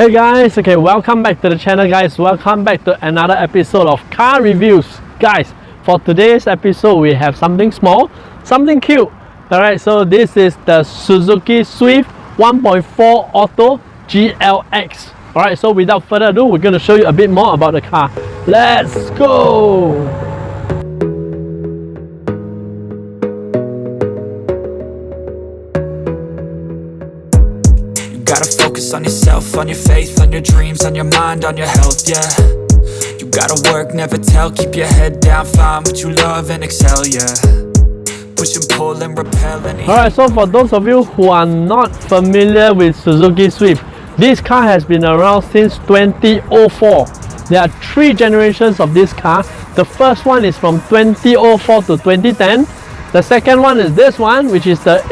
Hey guys, okay, welcome back to the channel guys. Welcome back to another episode of car reviews. Guys, for today's episode we have something small, something cute. Alright, so this is the Suzuki Swift 1.4 Auto GLX. Alright, so without further ado, we're going to show you a bit more about the car. Let's go! Gotta focus on yourself, on your faith, on your dreams, on your mind, on your health, yeah. You gotta work, never tell, keep your head down, find what you love and excel, yeah. Push and pull and repel any... Alright, so for those of you who are not familiar with Suzuki Swift, this car has been around since 2004. There are 3 generations of this car. The first one is from 2004 to 2010. The second one is this one, which is the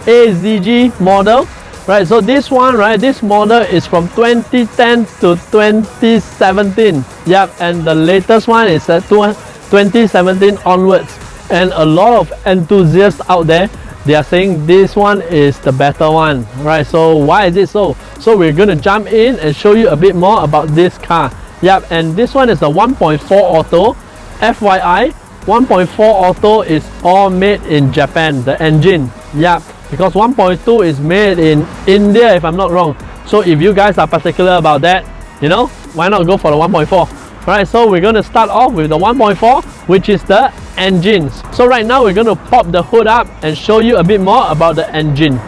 AZG model. Right, so this one, right, this model is from 2010 to 2017. Yep, and the latest one is 2017 onwards. And a lot of enthusiasts out there, they are saying this one is the better one. Right, so why is it so? So we're going to jump in and show you a bit more about this car. Yep, and this one is the 1.4 Auto. FYI, 1.4 Auto is all made in Japan, the engine. Yep. Because 1.2 is made in India, if I'm not wrong. So if you guys are particular about that, you know, why not go for the 1.4? Right, so we're going to start off with the 1.4, which is the engines. So right now we're going to pop the hood up and show you a bit more about the engine.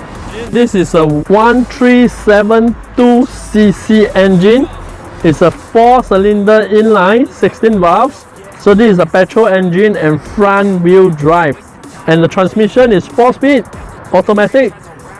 This is a 1372cc engine. It's a 4-cylinder inline, 16 valves. So this is a petrol engine and front wheel drive. And the transmission is 4-speed. Automatic,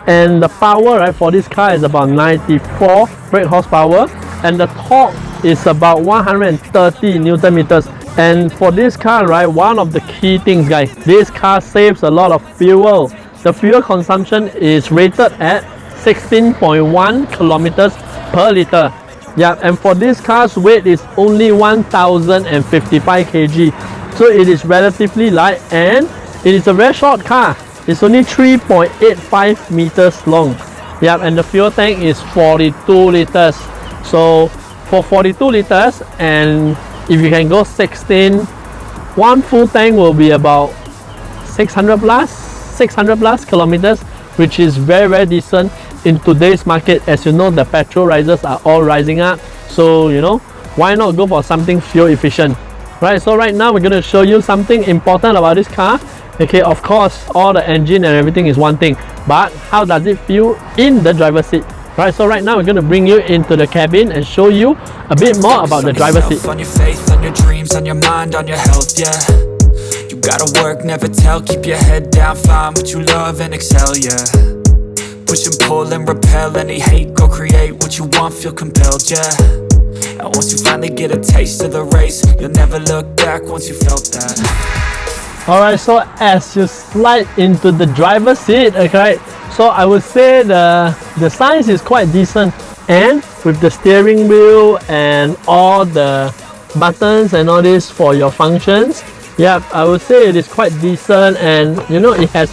and the power, right, for this car is about 94 brake horsepower, and the torque is about 130 Newton meters. And for this car, right, one of the key things, guys, this car saves a lot of fuel. The fuel consumption is rated at 16.1 kilometers per liter. Yeah, and for this car's weight is only 1055 kg, so it is relatively light, and it is a very short car. It's only 3.85 meters long. Yep, and the fuel tank is 42 liters. So for 42 liters, and if you can go 16, one full tank will be about 600 plus kilometers, which is very decent in today's market. As you know, the petrol prices are all rising up. So, you know, why not go for something fuel efficient? Right, so right now we're going to show you something important about this car. Okay, of course, all the engine and everything is one thing, but how does it feel in the driver's seat? Right, so right now we're going to bring you into the cabin and show you a bit more about the driver's seat. On your faith, on your dreams, on your mind, on your health, yeah. You gotta work, never tell, keep your head down, find what you love and excel, yeah. Push and pull and repel any hate, go create what you want, feel compelled, yeah. And once you finally get a taste of the race, you'll never look back once you felt that. Alright, so as you slide into the driver's seat, okay, so I would say the size is quite decent, and with the steering wheel and all the buttons and all this for your functions, yeah, I would say it is quite decent, and you know, it has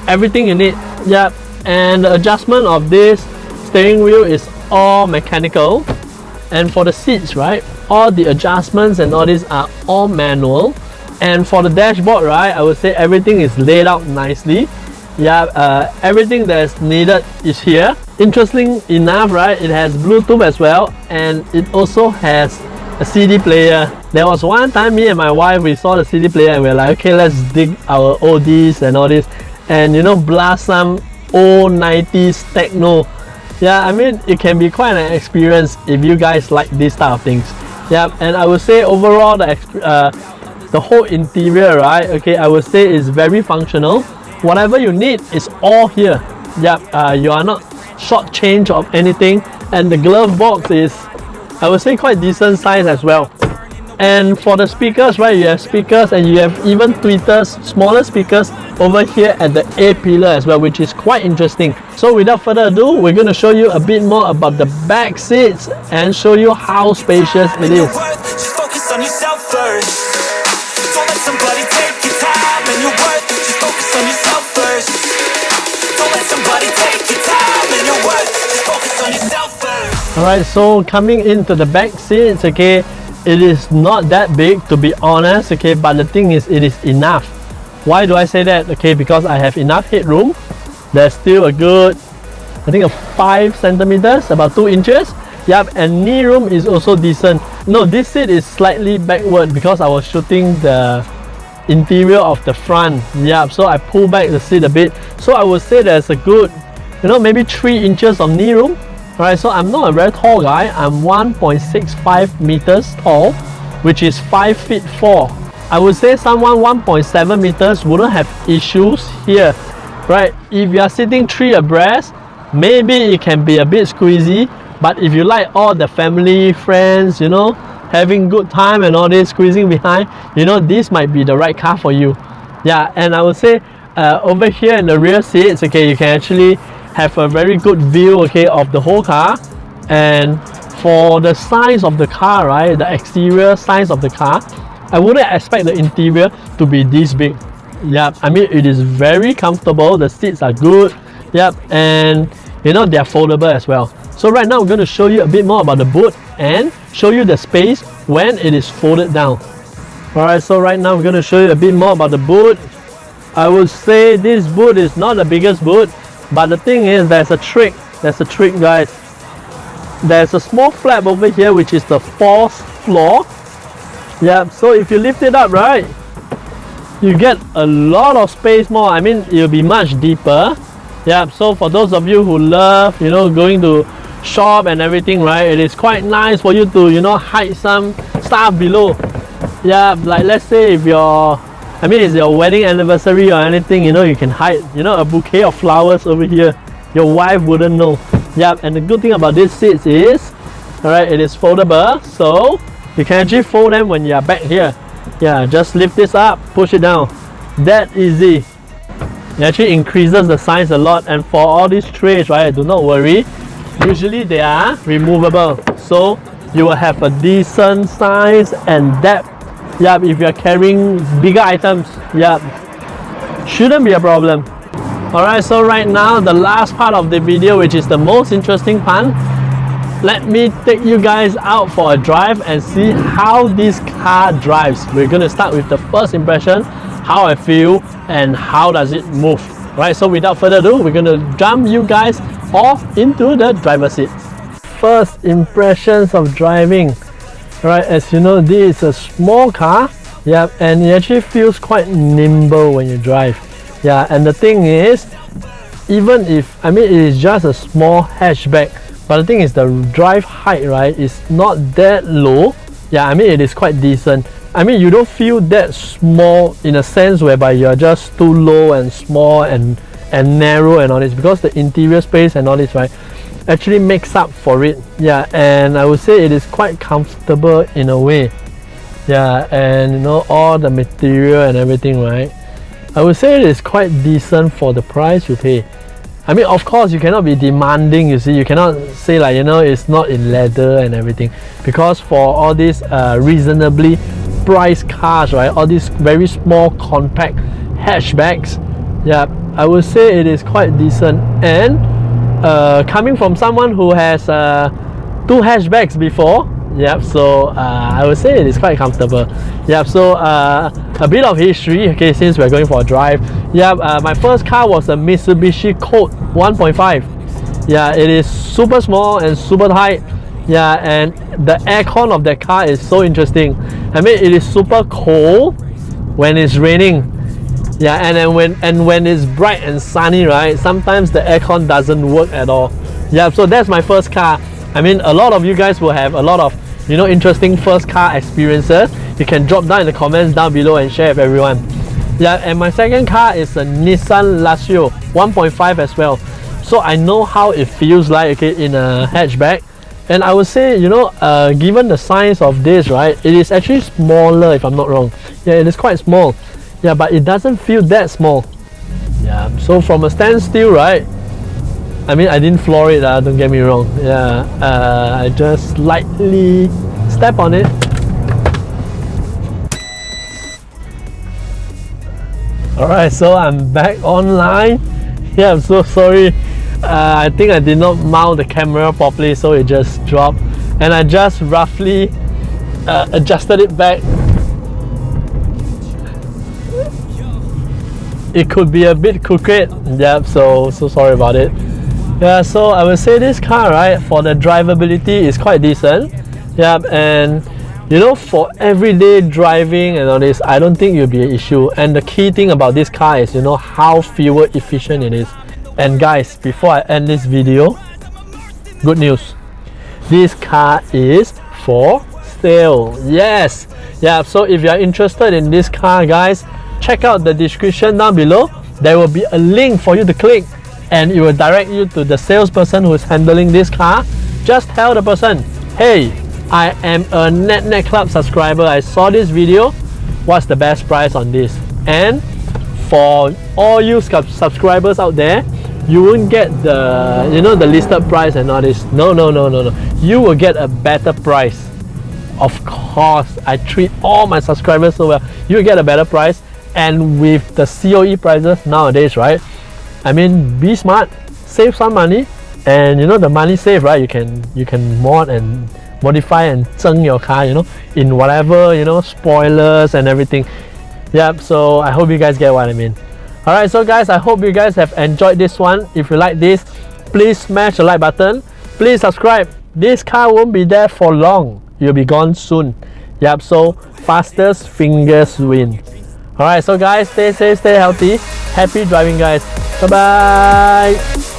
everything in it. Yeah, and the adjustment of this steering wheel is all mechanical, and for the seats, right, all the adjustments and all these are all manual. And for the dashboard, right, I would say everything is laid out nicely. Yeah, everything that is needed is here. Interesting enough, right, it has Bluetooth as well, and it also has a CD player. There was one time me and my wife, we saw the CD player and we were like, okay, let's dig our oldies and all this, and you know, blast some old 90s techno. Yeah, I mean, it can be quite an experience if you guys like this type of things. Yeah, and I would say overall the whole interior, right, okay, I would say is very functional. Whatever you need is all here. Yep, you are not shortchanged of anything, and the glove box is, I would say, quite decent size as well. And for the speakers, right, you have speakers, and you have even tweeters, smaller speakers over here at the A pillar as well, which is quite interesting. So without further ado, we're going to show you a bit more about the back seats and show you how spacious it is. Just focus on yourself first. Don't let somebody take your time and your worth. Just focus on yourself first. Don't let somebody take your time and your worth. Just focus on yourself first. Alright, so coming into the back seats, okay, it is not that big to be honest, okay, but the thing is it is enough. Why do I say that? Okay, because I have enough headroom. There's still a good, I think, a 5 centimeters, about 2 inches. Yep, and knee room is also decent. No, this seat is slightly backward because I was shooting the interior of the front. Yep, so I pull back the seat a bit. So I would say there's a good, maybe 3 inches of knee room. Alright, so I'm not a very tall guy. I'm 1.65 meters tall, which is 5 feet 4. I would say someone 1.7 meters wouldn't have issues here, right? If you are sitting 3 abreast, maybe it can be a bit squeezy, but if you like all the family, friends, having good time and all this, squeezing behind, this might be the right car for you. Yeah, and I would say over here in the rear seats, okay, you can actually have a very good view, okay, of the whole car. And for the size of the car, right, the exterior size of the car, I wouldn't expect the interior to be this big. Yep, I mean, it is very comfortable, the seats are good. Yep, and they're foldable as well. So right now we're going to show you a bit more about the boot and show you the space when it is folded down. Alright, so right now we're going to show you a bit more about the boot. I would say this boot is not the biggest boot, but the thing is, there's a trick, guys. There's a small flap over here, which is the 4th floor. Yeah, so if you lift it up, right, you get a lot of space more. I mean, it'll be much deeper. Yeah, so for those of you who love, going to shop and everything, right, it is quite nice for you to, hide some stuff below. Yeah, like let's say if it's your wedding anniversary or anything, you can hide, a bouquet of flowers over here. Your wife wouldn't know. Yeah, and the good thing about this seats is, alright, it is foldable, so you can actually fold them when you are back here. Yeah, just lift this up, push it down. That easy. It actually increases the size a lot, and for all these trays, right, do not worry. Usually they are removable, so you will have a decent size and depth. Yeah, if you are carrying bigger items, yeah, shouldn't be a problem. Alright, so right now the last part of the video, which is the most interesting part, let me take you guys out for a drive and see how this car drives. We're going to start with the first impression, how I feel and how does it move. Right, so without further ado, we're going to jump you guys off into the driver's seat. First impressions of driving. Right, as you know, this is a small car, yeah, and it actually feels quite nimble when you drive. Yeah, and the thing is, even if, it is just a small hatchback, but the thing is the drive height, right, is not that low. Yeah, it is quite decent. You don't feel that small in a sense whereby you're just too low and small and narrow and all this, because the interior space and all this, right, actually makes up for it. Yeah, and I would say it is quite comfortable in a way. Yeah, and all the material and everything, right, I would say it is quite decent for the price you pay. Of course you cannot be demanding, you see, you cannot say like, it's not in leather and everything, because for all these reasonably priced cars, right, all these very small compact hatchbacks, yeah, I would say it is quite decent. And coming from someone who has 2 hatchbacks before, yep, so I would say it is quite comfortable. Yep, so a bit of history, okay, since we're going for a drive. Yep, my first car was a Mitsubishi Colt 1.5. Yeah, it is super small and super tight. Yeah, and the aircon of that car is so interesting. It is super cold when it's raining. Yeah, and then when it's bright and sunny, right, sometimes the aircon doesn't work at all. Yeah, so that's my first car. A lot of you guys will have a lot of interesting first car experiences. You can drop down in the comments down below and share with everyone. Yeah, and my second car is a Nissan Lazio 1.5 as well. So I know how it feels like, okay, in a hatchback. And I would say, given the size of this, right, it is actually smaller if I'm not wrong. Yeah, it is quite small. Yeah, but it doesn't feel that small. Yeah, so from a standstill, right, I didn't floor it, don't get me wrong. Yeah, I just lightly step on it. Alright, so I'm back online. Yeah, I'm so sorry. I think I did not mount the camera properly, so it just dropped, and I just roughly adjusted it back. It could be a bit crooked, yep, so sorry about it. Yeah, so I would say this car, right, for the drivability is quite decent. Yep, and you know, for everyday driving and all this, I don't think it'll be an issue. And the key thing about this car is, you know, how fuel efficient it is. And guys, before I end this video, good news. This car is for sale. Yes. Yeah, so if you are interested in this car, guys, check out the description down below. There will be a link for you to click, and it will direct you to the salesperson who is handling this car. Just tell the person, hey, I am a NETTNETCLUB subscriber. I saw this video. What's the best price on this? And for all you subscribers out there, you won't get the, you know, the listed price and all this. No. You will get a better price. Of course, I treat all my subscribers so well. You will get a better price, and with the COE prices nowadays, right? I mean, be smart, save some money, and you know, the money saved, right? You can mod and modify and zeng your car, you know, in whatever, you know, spoilers and everything. Yep, so I hope you guys get what I mean. Alright, so guys, I hope you guys have enjoyed this one. If you like this, please smash the like button. Please subscribe. This car won't be there for long. You'll be gone soon. Yep, so fastest fingers win. Alright, so guys, stay safe, stay healthy. Happy driving, guys. Bye bye.